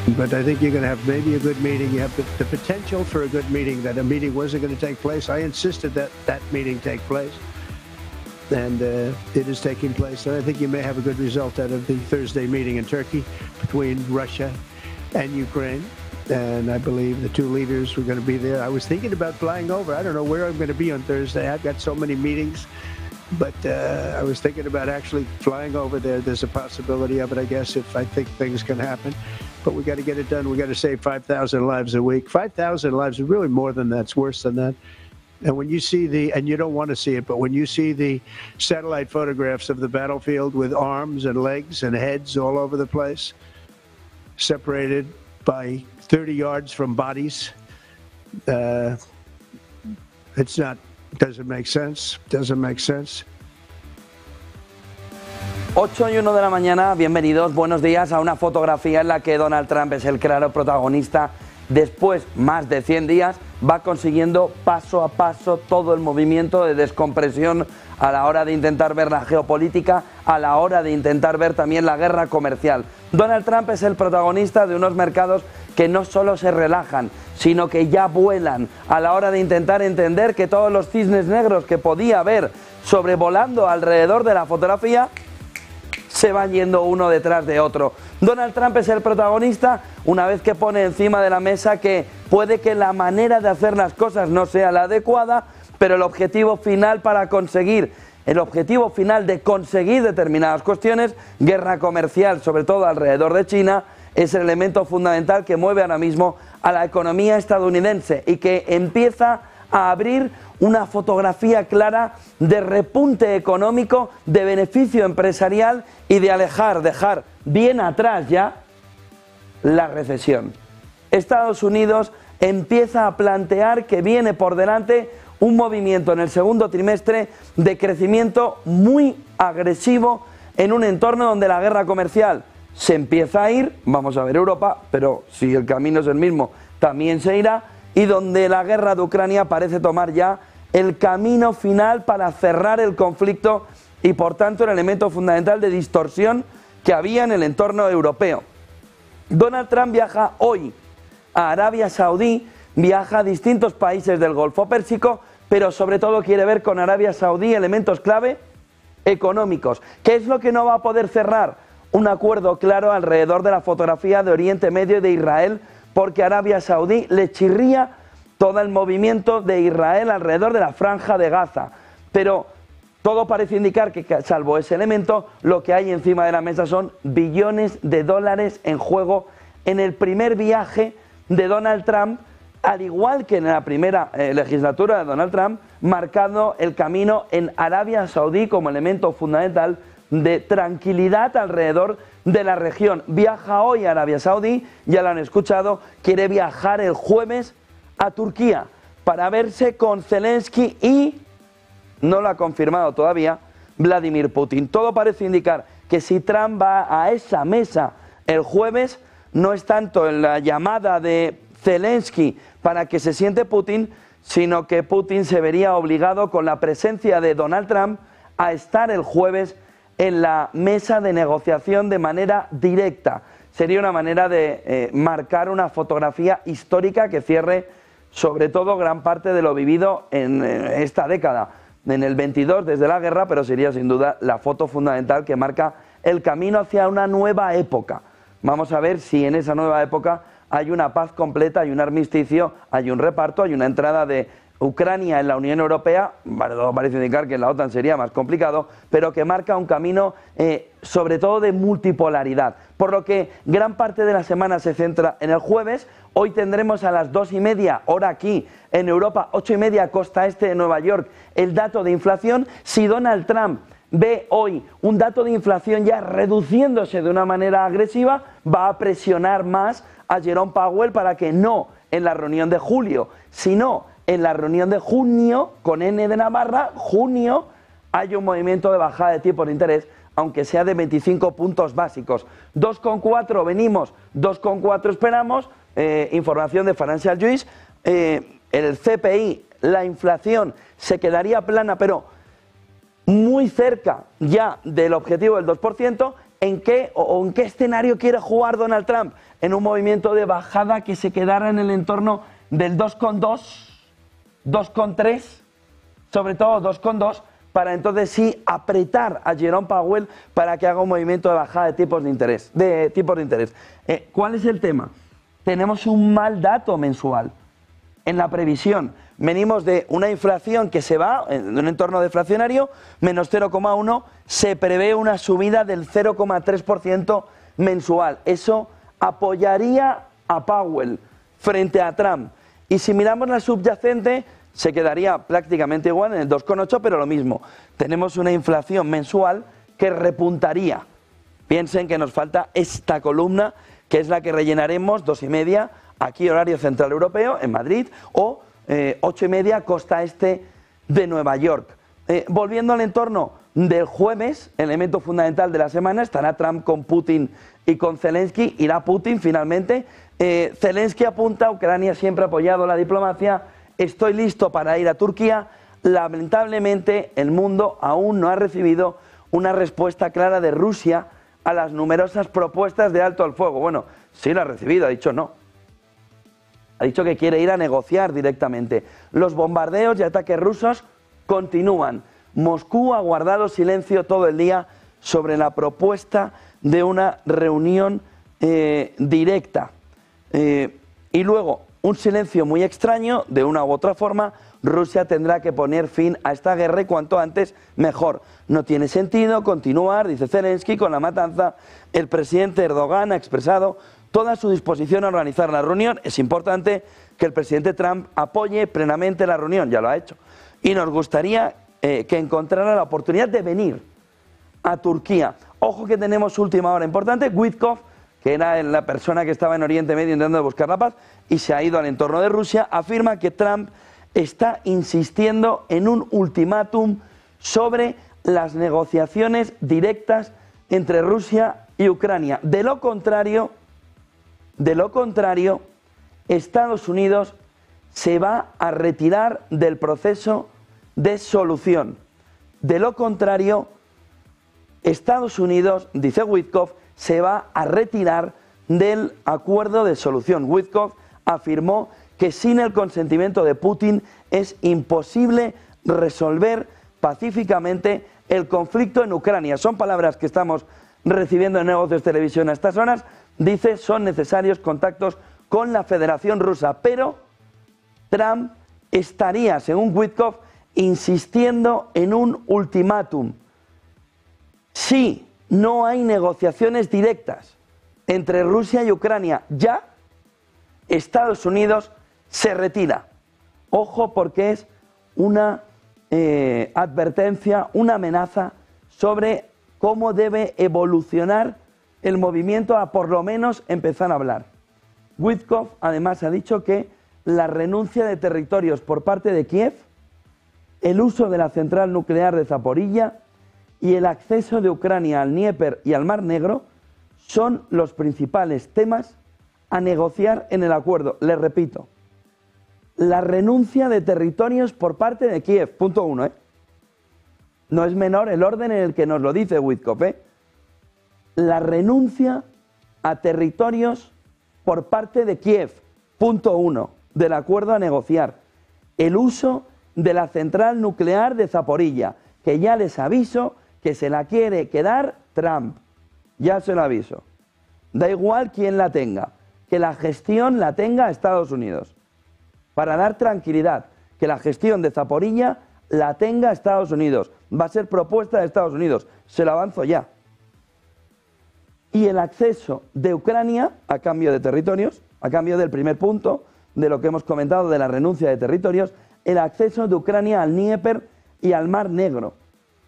But I think you're going to have maybe a good meeting. You have the potential for a good meeting, that a meeting wasn't going to take place. I insisted that that meeting take place, and it is taking place. And I think you may have a good result out of the Thursday meeting in Turkey between Russia and Ukraine. And I believe the two leaders were going to be there. I was thinking about flying over. I don't know where I'm going to be on Thursday. I've got so many meetings. But I was thinking about actually flying over there. There's a possibility of it, I guess, if I think things can happen. But we got to get it done. We got to save 5,000 lives a week. 5,000 lives is really more than that. It's worse than that. And when you see and you don't want to see it, but when you see the satellite photographs of the battlefield with arms and legs and heads all over the place, separated by 30 yards from bodies, doesn't make sense. Doesn't make sense. 8:01 de la mañana, bienvenidos, buenos días a una fotografía en la que Donald Trump es el claro protagonista. Después, más de 100 días, va consiguiendo paso a paso todo el movimiento de descompresión a la hora de intentar ver la geopolítica, a la hora de intentar ver también la guerra comercial. Donald Trump es el protagonista de unos mercados que no solo se relajan, sino que ya vuelan a la hora de intentar entender que todos los cisnes negros que podía haber sobrevolando alrededor de la fotografía se van yendo uno detrás de otro. Donald Trump es el protagonista una vez que pone encima de la mesa que puede que la manera de hacer las cosas no sea la adecuada, pero el objetivo final de conseguir determinadas cuestiones, guerra comercial, sobre todo alrededor de China, es el elemento fundamental que mueve ahora mismo a la economía estadounidense y que empieza a abrir una fotografía clara de repunte económico, de beneficio empresarial y de dejar bien atrás ya la recesión. Estados Unidos empieza a plantear que viene por delante un movimiento en el segundo trimestre de crecimiento muy agresivo en un entorno donde la guerra comercial se empieza a ir, vamos a ver Europa, pero si el camino es el mismo, también se irá, y donde la guerra de Ucrania parece tomar ya el camino final para cerrar el conflicto y por tanto el elemento fundamental de distorsión que había en el entorno europeo. Donald Trump viaja hoy a Arabia Saudí, viaja a distintos países del Golfo Pérsico, pero sobre todo quiere ver con Arabia Saudí elementos clave económicos. ¿Qué es lo que no va a poder cerrar? Un acuerdo claro alrededor de la fotografía de Oriente Medio y de Israel, porque a Arabia Saudí le chirría todo el movimiento de Israel alrededor de la franja de Gaza. Pero todo parece indicar que, salvo ese elemento, lo que hay encima de la mesa son billones de dólares en juego en el primer viaje de Donald Trump, al igual que en la primera legislatura de Donald Trump, marcando el camino en Arabia Saudí como elemento fundamental de tranquilidad alrededor de la región. Viaja hoy a Arabia Saudí, ya lo han escuchado, quiere viajar el jueves a Turquía para verse con Zelensky y, no lo ha confirmado todavía, Vladimir Putin. Todo parece indicar que si Trump va a esa mesa el jueves, no es tanto en la llamada de Zelensky para que se siente Putin, sino que Putin se vería obligado con la presencia de Donald Trump a estar el jueves en la mesa de negociación de manera directa. Sería una manera de marcar una fotografía histórica que cierre sobre todo gran parte de lo vivido en esta década, en el 22 desde la guerra, pero sería sin duda la foto fundamental que marca el camino hacia una nueva época. Vamos a ver si en esa nueva época hay una paz completa, hay un armisticio, hay un reparto, hay una entrada de Ucrania en la Unión Europea. Todo parece indicar que en la OTAN sería más complicado, pero que marca un camino sobre todo de multipolaridad. Por lo que gran parte de la semana se centra en el jueves. Hoy tendremos a las 2:30, hora aquí en Europa, 8:30 costa este de Nueva York, el dato de inflación. Si Donald Trump ve hoy un dato de inflación ya reduciéndose de una manera agresiva, va a presionar más a Jerome Powell para que no en la reunión de julio, sino en la reunión de junio, con N de Navarra, junio, hay un movimiento de bajada de tipos de interés, aunque sea de 25 puntos básicos. 2,4 venimos, 2,4 esperamos, información de Financial News, el CPI, la inflación se quedaría plana, pero muy cerca ya del objetivo del 2%, ¿en qué escenario quiere jugar Donald Trump? En un movimiento de bajada que se quedara en el entorno del 2,2, 2,3, sobre todo 2,2, para entonces sí apretar a Jerome Powell para que haga un movimiento de bajada de tipos de interés. ¿Cuál es el tema? Tenemos un mal dato mensual en la previsión. Venimos de una inflación que se va en un entorno deflacionario, menos 0,1, se prevé una subida del 0,3% mensual. Eso apoyaría a Powell frente a Trump. Y si miramos la subyacente, se quedaría prácticamente igual en el 2,8, pero lo mismo. Tenemos una inflación mensual que repuntaría. Piensen que nos falta esta columna, que es la que rellenaremos 2,5, aquí horario central europeo, en Madrid, o 8,5 costa este de Nueva York. Volviendo al entorno del jueves, elemento fundamental de la semana, estará Trump con Putin y con Zelensky, irá Putin finalmente. Zelensky apunta, Ucrania siempre ha apoyado la diplomacia, estoy listo para ir a Turquía. Lamentablemente el mundo aún no ha recibido una respuesta clara de Rusia a las numerosas propuestas de alto al fuego. Bueno, sí la ha recibido, ha dicho no. Ha dicho que quiere ir a negociar directamente. Los bombardeos y ataques rusos continúan. Moscú ha guardado silencio todo el día sobre la propuesta de una reunión directa. Y luego, un silencio muy extraño, de una u otra forma, Rusia tendrá que poner fin a esta guerra y cuanto antes mejor. No tiene sentido continuar, dice Zelensky, con la matanza. El presidente Erdogan ha expresado toda su disposición a organizar la reunión. Es importante que el presidente Trump apoye plenamente la reunión, ya lo ha hecho. Y nos gustaría que encontrara la oportunidad de venir a Turquía. Ojo que tenemos última hora importante. Witkoff, que era la persona que estaba en Oriente Medio intentando buscar la paz y se ha ido al entorno de Rusia, afirma que Trump está insistiendo en un ultimátum sobre las negociaciones directas entre Rusia y Ucrania. De lo contrario, Estados Unidos se va a retirar del proceso de solución. De lo contrario, Estados Unidos, dice Witkoff, se va a retirar del acuerdo de solución. Witkoff afirmó que sin el consentimiento de Putin es imposible resolver pacíficamente el conflicto en Ucrania. Son palabras que estamos recibiendo en Negocios Televisión a estas horas. Dice, son necesarios contactos con la Federación Rusa, pero Trump estaría, según Witkoff, insistiendo en un ultimátum. Si no hay negociaciones directas entre Rusia y Ucrania ya, Estados Unidos se retira. Ojo, porque es una advertencia, una amenaza sobre cómo debe evolucionar el movimiento a por lo menos empezar a hablar. Witkoff además ha dicho que la renuncia de territorios por parte de Kiev, el uso de la central nuclear de Zaporilla y el acceso de Ucrania al Dnieper y al Mar Negro son los principales temas a negociar en el acuerdo. Les repito, la renuncia de territorios por parte de Kiev, punto 1, No es menor el orden en el que nos lo dice Witkoff, La renuncia a territorios por parte de Kiev, punto 1, del acuerdo a negociar. El uso de la central nuclear de Zaporilla, que ya les aviso que se la quiere quedar Trump. Ya se lo aviso. Da igual quién la tenga, que la gestión la tenga Estados Unidos. Para dar tranquilidad, que la gestión de Zaporilla la tenga Estados Unidos. Va a ser propuesta de Estados Unidos. Se lo avanzo ya. Y el acceso de Ucrania a cambio de territorios, a cambio del primer punto de lo que hemos comentado de la renuncia de territorios, el acceso de Ucrania al Dnieper y al Mar Negro.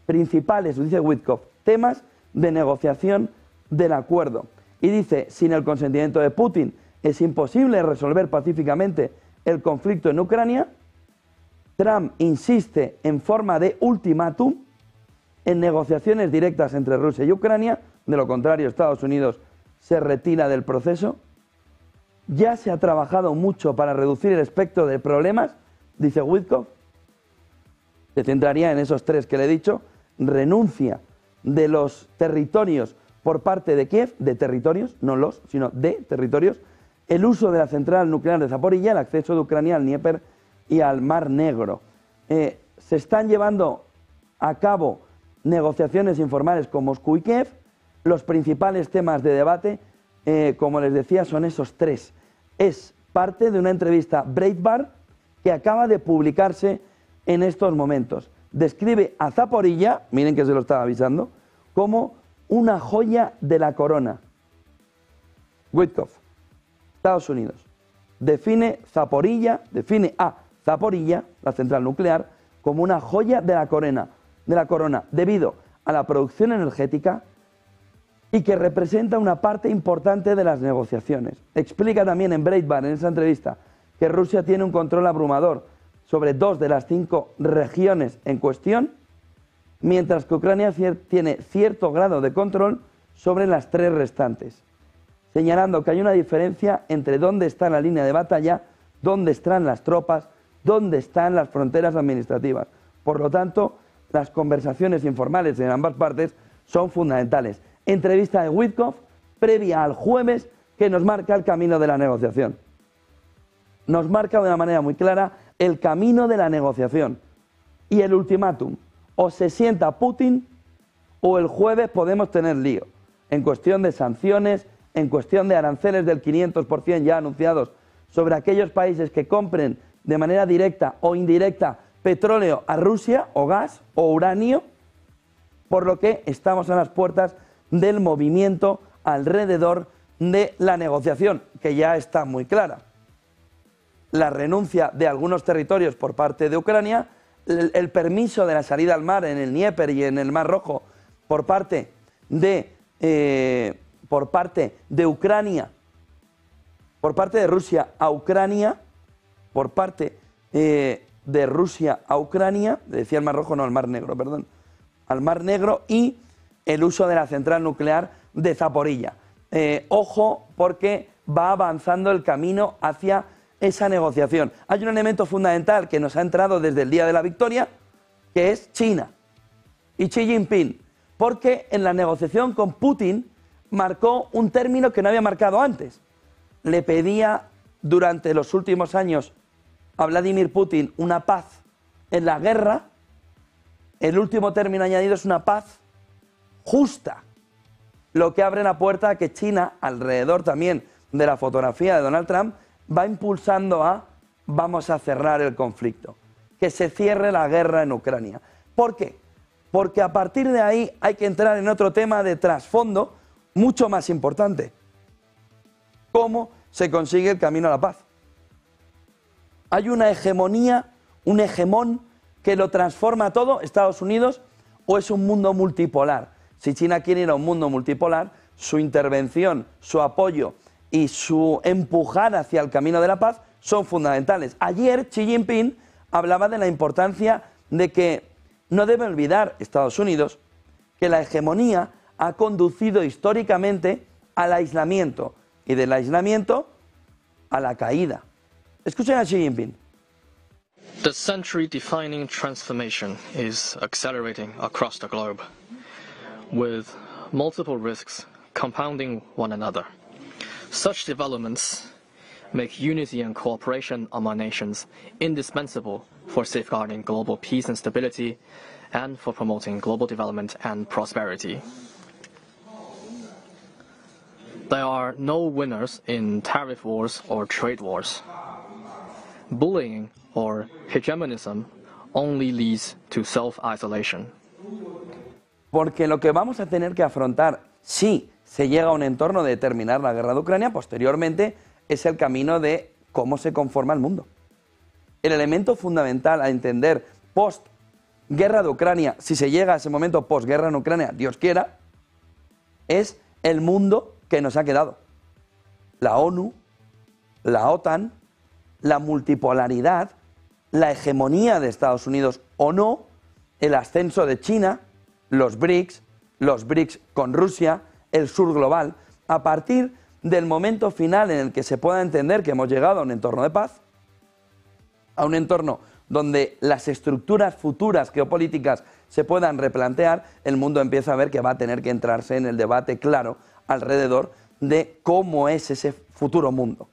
Principales, dice Witkoff, temas de negociación del acuerdo. Y dice, sin el consentimiento de Putin es imposible resolver pacíficamente el conflicto en Ucrania. Trump insiste en forma de ultimátum en negociaciones directas entre Rusia y Ucrania. De lo contrario, Estados Unidos se retira del proceso. Ya se ha trabajado mucho para reducir el espectro de problemas, dice Witkoff. Se centraría en esos tres que le he dicho. Renuncia de los territorios por parte de Kiev, de territorios, no los, sino de territorios, el uso de la central nuclear de Zaporilla, el acceso de Ucrania al Dnieper y al Mar Negro. Se están llevando a cabo negociaciones informales con Moscú y Kiev. Los principales temas de debate, como les decía, son esos tres. Es parte de una entrevista Breitbart que acaba de publicarse en estos momentos. Describe a Zaporilla, miren que se lo estaba avisando, como una joya de la corona. Witkoff, Estados Unidos, define a Zaporilla, la central nuclear, como una joya de la corona, debido a la producción energética y que representa una parte importante de las negociaciones. Explica también en Breitbart, en esa entrevista, que Rusia tiene un control abrumador sobre 2 de las 5 regiones en cuestión, mientras que Ucrania tiene cierto grado de control sobre las 3 restantes, señalando que hay una diferencia entre dónde está la línea de batalla, dónde están las tropas, dónde están las fronteras administrativas. Por lo tanto, las conversaciones informales en ambas partes son fundamentales. Entrevista de Witkoff previa al jueves que nos marca el camino de la negociación. Nos marca de una manera muy clara el camino de la negociación y el ultimátum. O se sienta Putin o el jueves podemos tener lío en cuestión de sanciones, en cuestión de aranceles del 500% ya anunciados sobre aquellos países que compren de manera directa o indirecta petróleo a Rusia o gas o uranio, por lo que estamos a las puertas del movimiento alrededor de la negociación, que ya está muy clara. La renuncia de algunos territorios por parte de Ucrania, el permiso de la salida al mar en el Dnieper y en el Mar Rojo por parte de Ucrania, por parte de Rusia a Ucrania, por parte de Rusia a Ucrania, decía el Mar Rojo, no, el Mar Negro, perdón, al Mar Negro, y el uso de la central nuclear de Zaporilla. Ojo, porque va avanzando el camino hacia esa negociación. Hay un elemento fundamental que nos ha entrado desde el día de la victoria, que es China y Xi Jinping, porque en la negociación con Putin marcó un término que no había marcado antes. Le pedía durante los últimos años a Vladimir Putin una paz en la guerra. El último término añadido es una paz justa, lo que abre la puerta a que China, alrededor también de la fotografía de Donald Trump, va impulsando a vamos a cerrar el conflicto, que se cierre la guerra en Ucrania. ¿Por qué? Porque a partir de ahí hay que entrar en otro tema de trasfondo mucho más importante. ¿Cómo se consigue el camino a la paz? ¿Hay una hegemonía, un hegemón que lo transforma todo, Estados Unidos, o es un mundo multipolar? Si China quiere ir a un mundo multipolar, su intervención, su apoyo y su empujar hacia el camino de la paz son fundamentales. Ayer Xi Jinping hablaba de la importancia de que no debe olvidar Estados Unidos que la hegemonía ha conducido históricamente al aislamiento y del aislamiento a la caída. Escuchen a Xi Jinping. The century-defining transformation is accelerating across the globe, with multiple risks compounding one another. Such developments make unity and cooperation among nations indispensable for safeguarding global peace and stability and for promoting global development and prosperity. There are no winners in tariff wars or trade wars. Bullying or hegemonism only leads to self-isolation. Porque lo que vamos a tener que afrontar si se llega a un entorno de terminar la guerra de Ucrania, posteriormente, es el camino de cómo se conforma el mundo. El elemento fundamental a entender post-guerra de Ucrania, si se llega a ese momento post-guerra en Ucrania, Dios quiera, es el mundo que nos ha quedado. La ONU, la OTAN, la multipolaridad, la hegemonía de Estados Unidos o no, el ascenso de China, los BRICS con Rusia, el sur global, a partir del momento final en el que se pueda entender que hemos llegado a un entorno de paz, a un entorno donde las estructuras futuras geopolíticas se puedan replantear, el mundo empieza a ver que va a tener que entrarse en el debate claro alrededor de cómo es ese futuro mundo.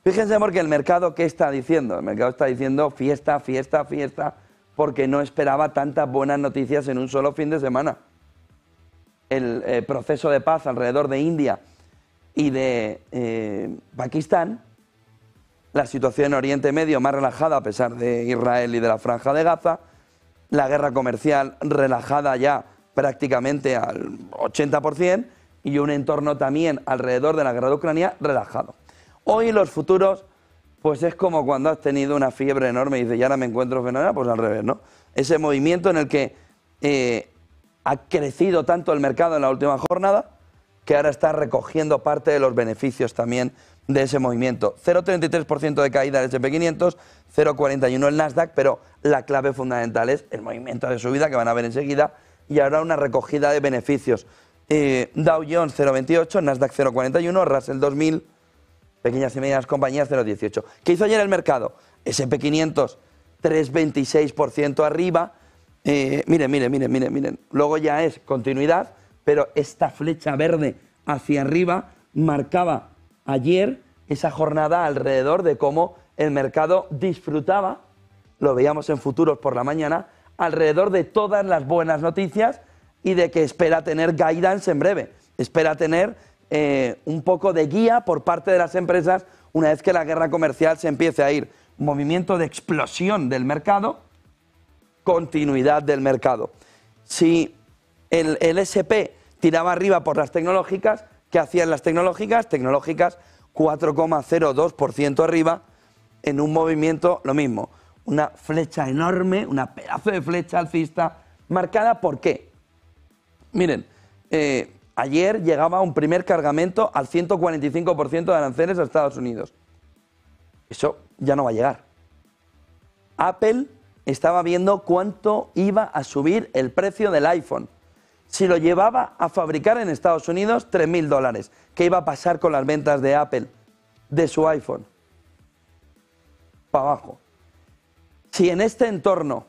Fíjense porque el mercado, ¿qué está diciendo? El mercado está diciendo fiesta, fiesta, fiesta, porque no esperaba tantas buenas noticias en un solo fin de semana. El proceso de paz alrededor de India y de Pakistán, la situación en Oriente Medio más relajada a pesar de Israel y de la Franja de Gaza, la guerra comercial relajada ya prácticamente al 80% y un entorno también alrededor de la guerra de Ucrania relajado. Hoy los futuros, pues es como cuando has tenido una fiebre enorme y dices, y ahora me encuentro fenomenal, pues al revés, ¿no? Ese movimiento en el que ha crecido tanto el mercado en la última jornada que ahora está recogiendo parte de los beneficios también de ese movimiento. 0,33% de caída del S&P 500, 0,41% el Nasdaq, pero la clave fundamental es el movimiento de subida que van a ver enseguida y ahora una recogida de beneficios. Dow Jones 0,28, Nasdaq 0,41, Russell 2000, pequeñas y medianas compañías 0,18. ¿Qué hizo ayer el mercado? S&P 500 3,26% arriba. Miren. Luego ya es continuidad, pero esta flecha verde hacia arriba marcaba ayer esa jornada alrededor de cómo el mercado disfrutaba, lo veíamos en futuros por la mañana, alrededor de todas las buenas noticias y de que espera tener guidance en breve, espera tener un poco de guía por parte de las empresas una vez que la guerra comercial se empiece a ir. Movimiento de explosión del mercado, continuidad del mercado. Si el SP tiraba arriba por las tecnológicas, ¿qué hacían las tecnológicas? Tecnológicas 4,02% arriba en un movimiento, lo mismo, una flecha enorme, una pedazo de flecha alcista, marcada ¿por qué? Miren, ayer llegaba un primer cargamento al 145% de aranceles a Estados Unidos. Eso ya no va a llegar. Apple estaba viendo cuánto iba a subir el precio del iPhone. Si lo llevaba a fabricar en Estados Unidos, $3.000. ¿Qué iba a pasar con las ventas de Apple, de su iPhone? Para abajo. Si en este entorno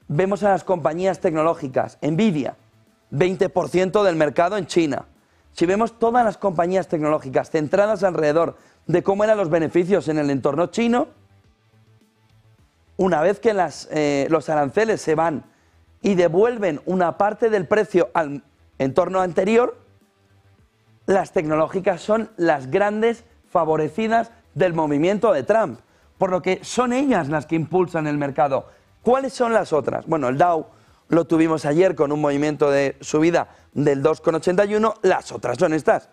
vemos a las compañías tecnológicas, Nvidia, 20% del mercado en China. Si vemos todas las compañías tecnológicas centradas alrededor de cómo eran los beneficios en el entorno chino, una vez que los aranceles se van y devuelven una parte del precio al entorno anterior, las tecnológicas son las grandes favorecidas del movimiento de Trump, por lo que son ellas las que impulsan el mercado. ¿Cuáles son las otras? Bueno, el Dow lo tuvimos ayer con un movimiento de subida del 2,81, las otras son estas,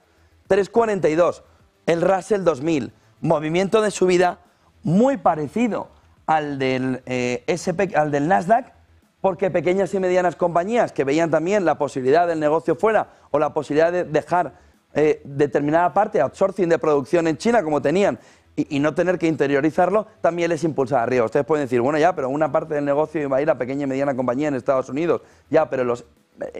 3,42, el Russell 2000, movimiento de subida muy parecido al del al del Nasdaq, porque pequeñas y medianas compañías que veían también la posibilidad del negocio fuera o la posibilidad de dejar determinada parte, outsourcing de producción en China como tenían y no tener que interiorizarlo, también les impulsaba arriba. Ustedes pueden decir, bueno ya, pero una parte del negocio iba a ir a pequeña y mediana compañía en Estados Unidos, ya, pero los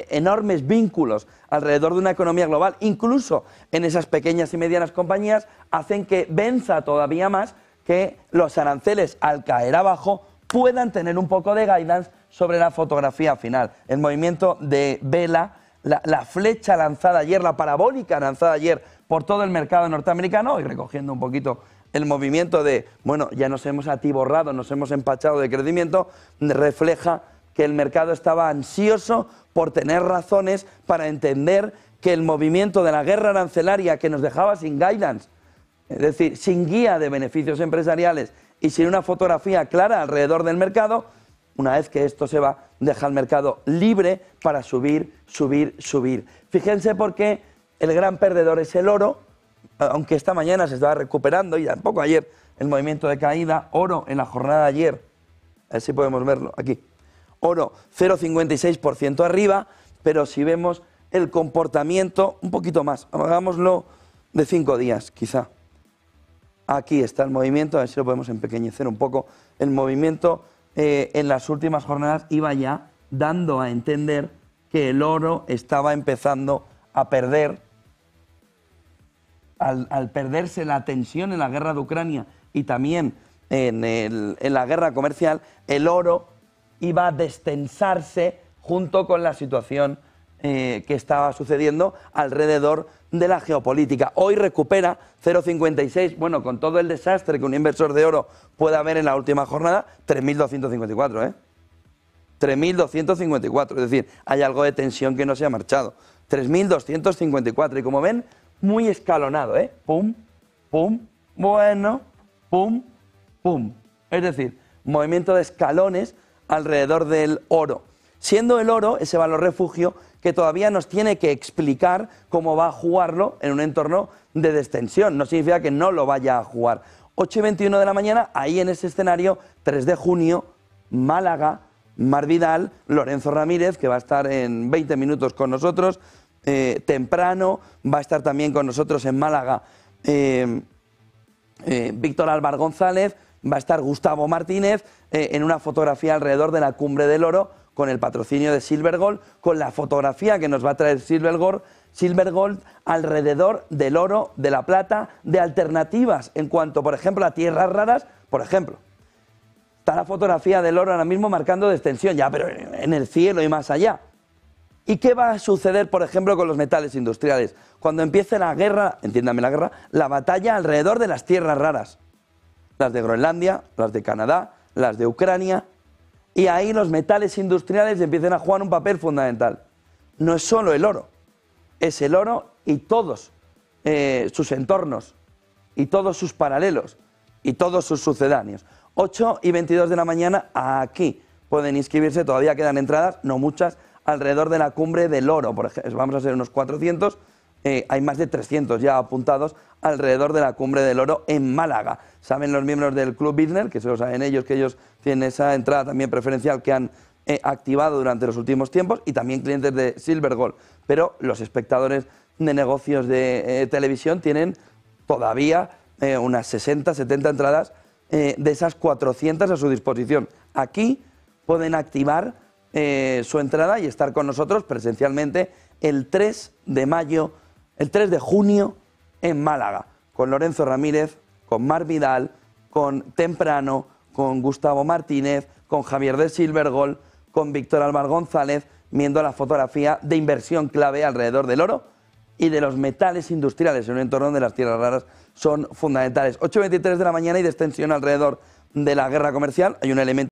enormes vínculos alrededor de una economía global, incluso en esas pequeñas y medianas compañías, hacen que venza todavía más que los aranceles al caer abajo puedan tener un poco de guidance sobre la fotografía final. El movimiento de vela, la flecha lanzada ayer, la parabólica lanzada ayer por todo el mercado norteamericano, y recogiendo un poquito el movimiento de, bueno, ya nos hemos atiborrado, nos hemos empachado de crecimiento, refleja que el mercado estaba ansioso por tener razones para entender que el movimiento de la guerra arancelaria que nos dejaba sin guidance, es decir, sin guía de beneficios empresariales y sin una fotografía clara alrededor del mercado, una vez que esto se va, deja el mercado libre para subir, subir, subir. Fíjense por qué el gran perdedor es el oro, aunque esta mañana se estaba recuperando y tampoco ayer el movimiento de caída. Oro en la jornada de ayer, a ver si podemos verlo aquí, oro 0,56% arriba, pero si vemos el comportamiento un poquito más, hagámoslo de 5 días quizá. Aquí está el movimiento, a ver si lo podemos empequeñecer un poco. El movimiento en las últimas jornadas iba ya dando a entender que el oro estaba empezando a perder, al perderse la tensión en la guerra de Ucrania y también en la guerra comercial, el oro iba a destensarse junto con la situación que estaba sucediendo alrededor de la geopolítica. Hoy recupera 0,56, bueno, con todo el desastre que un inversor de oro puede haber en la última jornada, 3.254, 3.254, es decir, hay algo de tensión que no se ha marchado. 3.254, y como ven, muy escalonado, pum, pum, bueno, pum, pum. Es decir, movimiento de escalones alrededor del oro. Siendo el oro ese valor refugio que todavía nos tiene que explicar cómo va a jugarlo en un entorno de destensión. No significa que no lo vaya a jugar. 8:21 de la mañana, ahí en ese escenario, 3 de junio, Málaga, Mar Vidal, Lorenzo Ramírez, que va a estar en 20 minutos con nosotros, temprano, va a estar también con nosotros en Málaga Víctor Álvaro González, va a estar Gustavo Martínez en una fotografía alrededor de la Cumbre del Oro, con el patrocinio de Silver Gold, con la fotografía que nos va a traer Silver Gold alrededor del oro, de la plata, de alternativas en cuanto, por ejemplo, a tierras raras. Por ejemplo, está la fotografía del oro ahora mismo marcando destensión, ya, pero en el cielo y más allá. ¿Y qué va a suceder, por ejemplo, con los metales industriales? Cuando empiece la guerra, entiéndame la guerra, la batalla alrededor de las tierras raras. Las de Groenlandia, las de Canadá, las de Ucrania. Y ahí los metales industriales empiezan a jugar un papel fundamental. No es solo el oro, es el oro y todos sus entornos, y todos sus paralelos, y todos sus sucedáneos. 8:22 de la mañana, aquí pueden inscribirse, todavía quedan entradas, no muchas, alrededor de la Cumbre del Oro. Por ejemplo, vamos a ser unos 400, hay más de 300 ya apuntados alrededor de la Cumbre del Oro en Málaga. Saben los miembros del Club Business, que se lo saben ellos, que ellos tienen esa entrada también preferencial que han activado durante los últimos tiempos, y también clientes de Silver Gold. Pero los espectadores de negocios de televisión tienen todavía unas 60, 70 entradas de esas 400 a su disposición. Aquí pueden activar su entrada y estar con nosotros presencialmente el 3 de junio en Málaga, con Lorenzo Ramírez, con Mar Vidal, con Temprano, con Gustavo Martínez, con Javier de Silver Gold, con Víctor Álvaro González, viendo la fotografía de inversión clave alrededor del oro y de los metales industriales en un entorno donde las tierras raras son fundamentales. 8:23 de la mañana y destensión alrededor de la guerra comercial. Hay un elemento